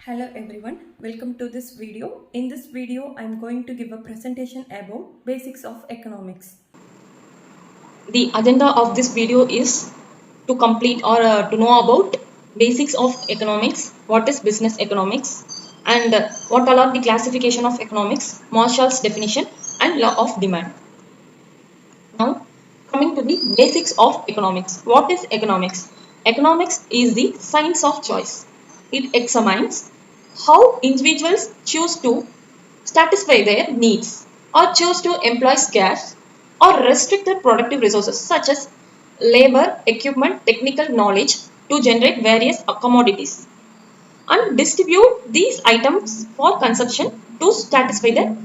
Hello everyone, welcome to this video. In this video, I am going to give a presentation about basics of economics. The agenda of this video is to complete or to know about basics of economics, what is business economics, and what all are the classification of economics, Marshall's definition, and law of demand. Now, coming to the basics of economics. What is economics? Economics is the science of choice. It examines how individuals choose to satisfy their needs or choose to employ scarce or restricted productive resources such as labor, equipment, technical knowledge to generate various commodities and distribute these items for consumption to satisfy their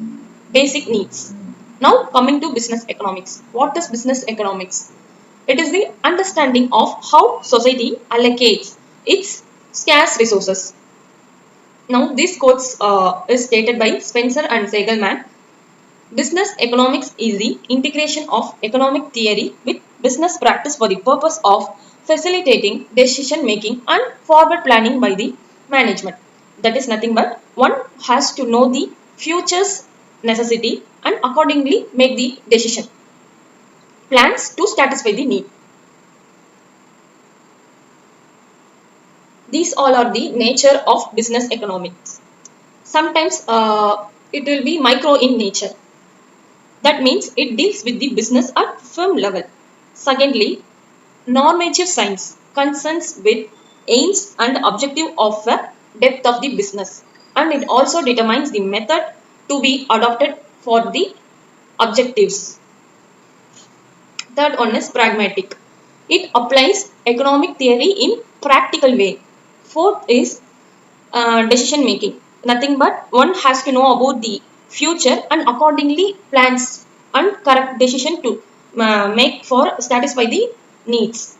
basic needs. Now coming to business economics. What is business economics? It is the understanding of how society allocates its scarce resources. Now this quote is stated by Spencer and Segelman. Business economics is the integration of economic theory with business practice for the purpose of facilitating decision making and forward planning by the management. That is nothing but one has to know the future's necessity and accordingly make the decision plans to satisfy the need. These all are the nature of business economics. Sometimes it will be micro in nature. That means it deals with the business at firm level. Secondly, normative science concerns with aims and objective of a depth of the business, and it also determines the method to be adopted for the objectives. Third one is pragmatic. It applies economic theory in practical way. Fourth is decision making. Nothing but one has to know about the future and accordingly plans and correct decision to make for satisfy the needs.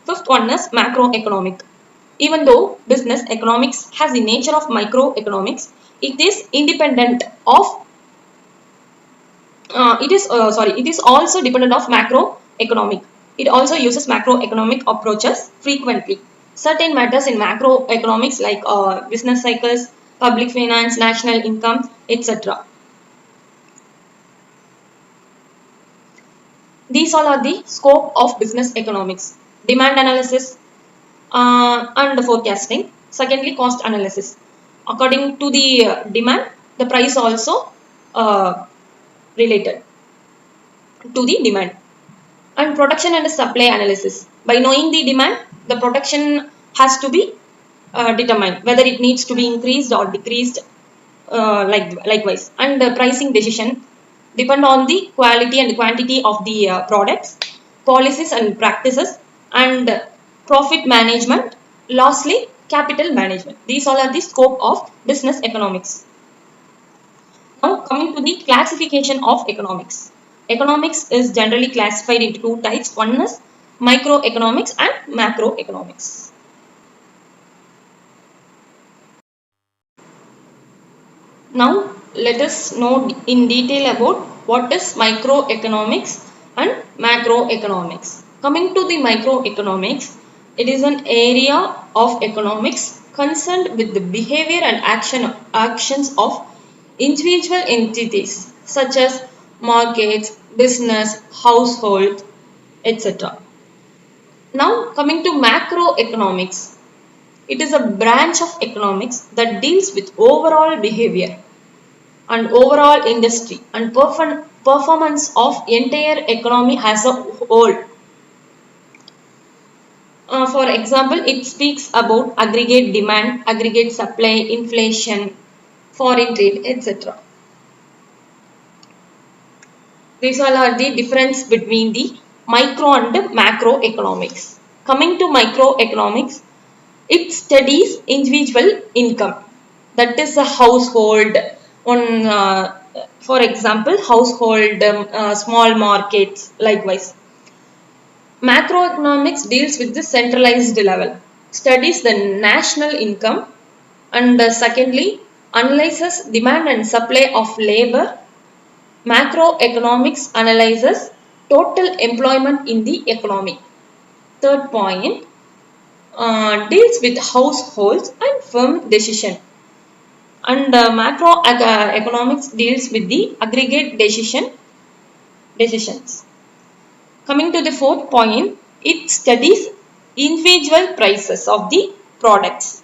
Fifth one is macroeconomic. Even though business economics has the nature of microeconomics, it is independent of it is also dependent of macroeconomic. It also uses macroeconomic approaches frequently. Certain matters in macroeconomics like business cycles, public finance, national income, etc. These all are the scope of business economics. Demand analysis and forecasting. Secondly, cost analysis. According to the demand, the price also related to the demand. And production and supply analysis. By knowing the demand, the production has to be determined whether it needs to be increased or decreased likewise. And the pricing decision depend on the quality and quantity of the products, policies and practices, and profit management. Lastly, capital management. These all are the scope of business economics. Now coming to the classification of economics. Economics is generally classified into two types. One is microeconomics and macroeconomics. Now let us know in detail about what is microeconomics and macroeconomics. Coming to the microeconomics, it is an area of economics concerned with the behavior and actions of individual entities such as markets, business, household, etc. Now coming to macroeconomics, it is a branch of economics that deals with overall behavior and overall industry and performance of entire economy as a whole. For example, it speaks about aggregate demand, aggregate supply, inflation, foreign trade, etc. These all are the difference between the micro and macroeconomics. Coming to microeconomics, it studies individual income. That is a household. For example, household, small markets, likewise. Macroeconomics deals with the centralized level, studies the national income, and secondly, analyzes demand and supply of labor. Macroeconomics analyzes total employment in the economy. Third point, deals with households and firm decision. And economics deals with the aggregate decisions. Coming to the fourth point, it studies individual prices of the products.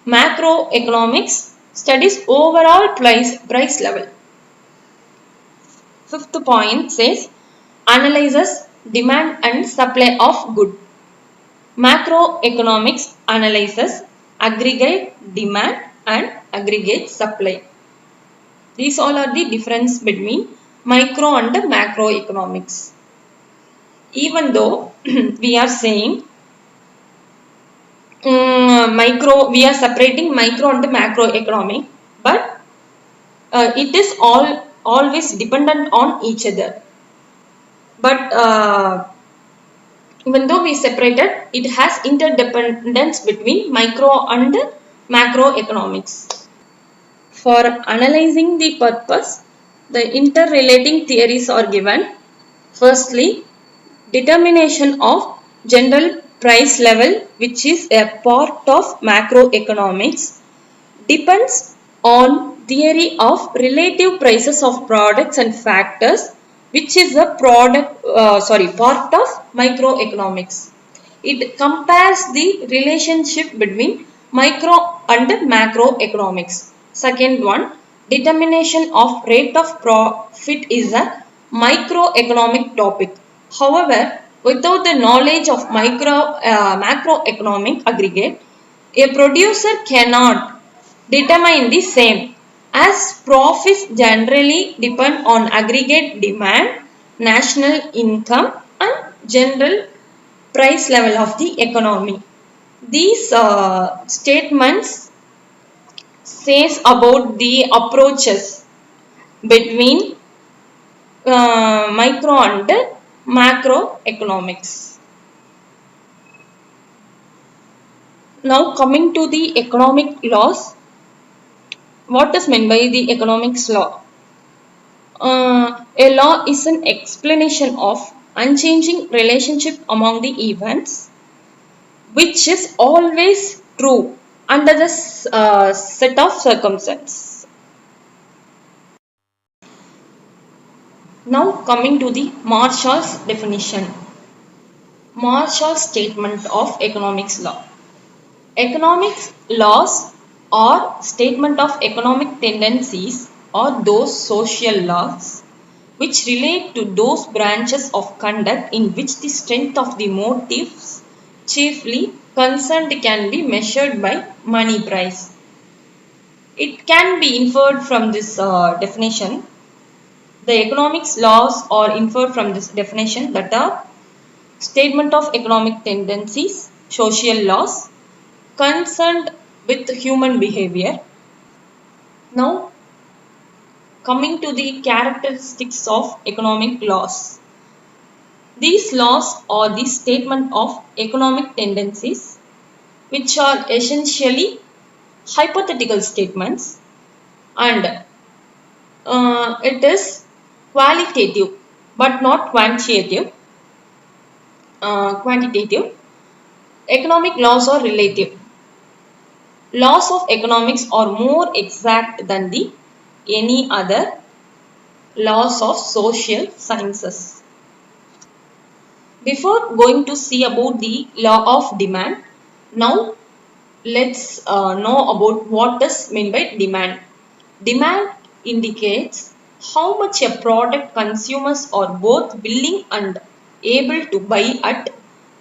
Macroeconomics studies overall price level. Fifth point says analyzes demand and supply of good. Macroeconomics analyzes aggregate demand and aggregate supply. These all are the difference between micro and macroeconomics. Even though we are saying we are separating micro and macroeconomic, but it is always dependent on each other. But even though we separated, it has interdependence between micro and macroeconomics. For analyzing the purpose, the interrelating theories are given. Firstly, determination of general price level, which is a part of macroeconomics, depends on theory of relative prices of products and factors, which is a part of microeconomics. It compares the relationship between micro and macroeconomics. Second one, determination of rate of profit is a microeconomic topic. However, without the knowledge of macroeconomic aggregate, a producer cannot determine the same, as profits generally depend on aggregate demand, national income and general price level of the economy. These statements says about the approaches between micro and macroeconomics. Now coming to the economic laws, what is meant by the economics law? A law is an explanation of unchanging relationship among the events, which is always true under the set of circumstances. Now coming to the Marshall's definition. Marshall's statement of economics law. Economics laws are statement of economic tendencies or those social laws which relate to those branches of conduct in which the strength of the motives chiefly concerned can be measured by money price. It can be inferred from this definition. The economics laws are inferred from this definition, that are statement of economic tendencies, social laws concerned with human behavior. Now coming to the characteristics of economic laws. These laws are the statement of economic tendencies, which are essentially hypothetical statements, and it is qualitative but not quantitative. Economic laws are relative. Laws of economics are more exact than the any other laws of social sciences. Before going to see about the law of demand, now let's know about what is meant by demand. Demand indicates how much a product consumers are both willing and able to buy at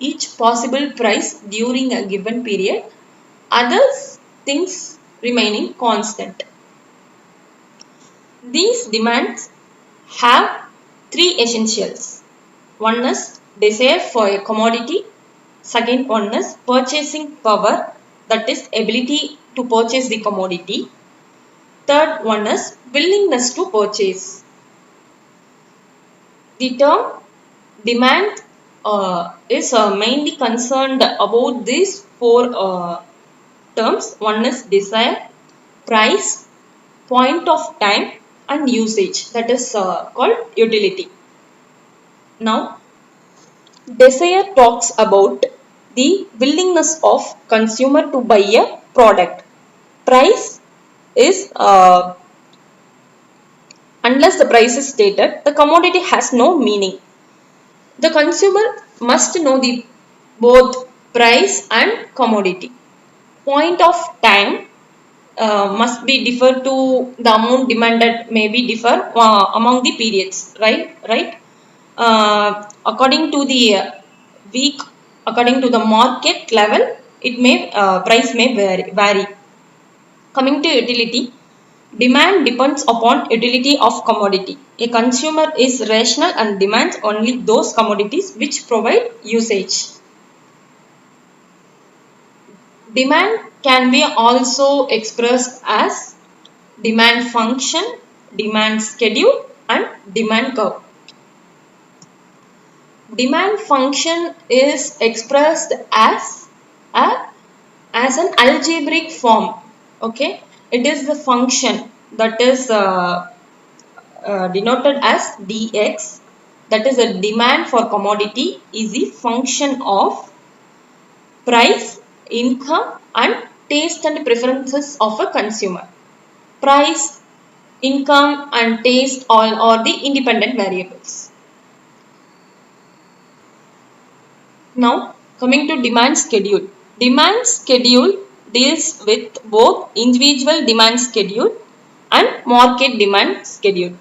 each possible price during a given period, others things remaining constant. These demands have three essentials. One is desire for a commodity. Second one is purchasing power, that is ability to purchase the commodity. Third one is willingness to purchase. The term demand is mainly concerned about these four terms. One is desire, price, point of time and usage, that is called utility. Now desire talks about the willingness of consumer to buy a product. Price is unless the price is stated, the commodity has no meaning. The consumer must know the both price and commodity. Point of time must be differ to the amount demanded may be differ among the periods, right. According to the week, according to the market level, it may price may vary. Coming to utility, demand depends upon utility of commodity. A consumer is rational and demands only those commodities which provide usage. Demand can be also expressed as demand function, demand schedule and demand curve. Demand function is expressed as an algebraic form. Okay, it is the function that is denoted as dx, that is a demand for commodity is the function of price, income and taste and preferences of a consumer. Price, income and taste all are the independent variables. Now coming to demand schedule. Demand schedule deals with both individual demand schedule and market demand schedule.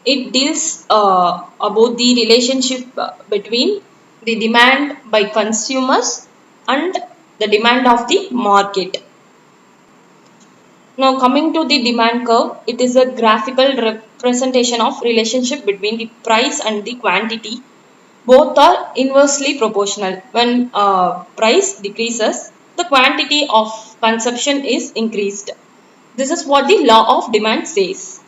It deals about the relationship between the demand by consumers and the demand of the market. Now coming to the demand curve, it is a graphical representation of relationship between the price and the quantity. Both are inversely proportional. When price decreases, the quantity of consumption is increased. This is what the law of demand says.